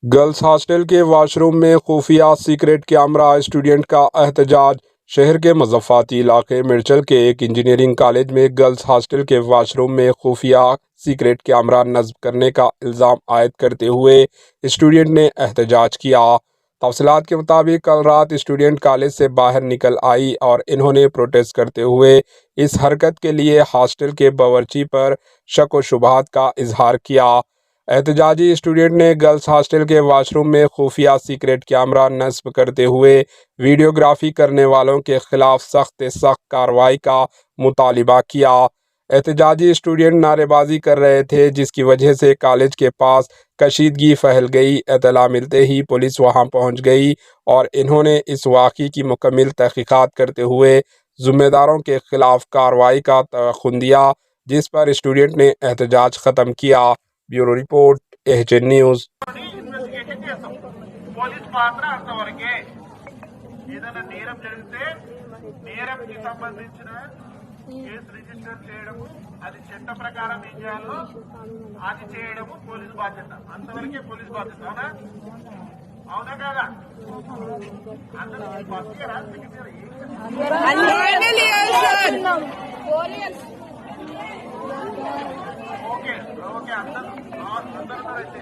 Girls hostel के washroom में खुफिया सीक्रेट कैमरा, स्टूडेंट का एहतजाज। शहर के मज़फ़ाती इलाके मिर्चल के एक इंजीनियरिंग कॉलेज में गर्ल्स हॉस्टल के वॉशरूम में खुफिया सीक्रेट कैमरा नस्ब करने का इल्ज़ाम आयद करते हुए स्टूडेंट ने एहतजाज किया। तफसीलात के मुताबिक कल रात स्टूडेंट कॉलेज से बाहर निकल आई और इन्होंने प्रोटेस्ट करते हुए इस हरकत के लिए हॉस्टल के बावर्ची पर शक व शुबहात का इजहार किया। एहतजाजी स्टूडेंट ने गर्ल्स हॉस्टल के वॉशरूम में खुफिया सीक्रेट कैमरा नस्ब करते हुए वीडियोग्राफी करने वालों के खिलाफ सख्त सख्त कार्रवाई का मुतालिबा किया। एहतजाजी स्टूडेंट नारेबाजी कर रहे थे, जिसकी वजह से कॉलेज के पास कशीदगी फैल गई। इत्तला मिलते ही पुलिस वहां पहुंच गई और इन्होंने इस वाक़े की मुकम्मल तहकीकात करते हुए ज़िम्मेदारों के खिलाफ कार्रवाई का तयक़ुन दिया, जिस पर स्टूडेंट ने एहतजाज ख़त्म किया। Bureau report, HN news. Investigation చేస్తాం. పోలీస్ పాత్ర అంతవరకే. ఏదైనా నేరం జరిగితే నేరంకి సంబంధించిన కేసు రిజిస్టర్ చేయడము, అది చట్ట ప్రకారం ఏం చేయాలో అది చేయడము పోలీస్ బాధ్యత. అంతవరకే పోలీస్ బాధ్యత. అవునా అవునా కాదా? అందరూ ఫస్ట్ ఇయర్ ఓకే ఓకే అందరూ అయితే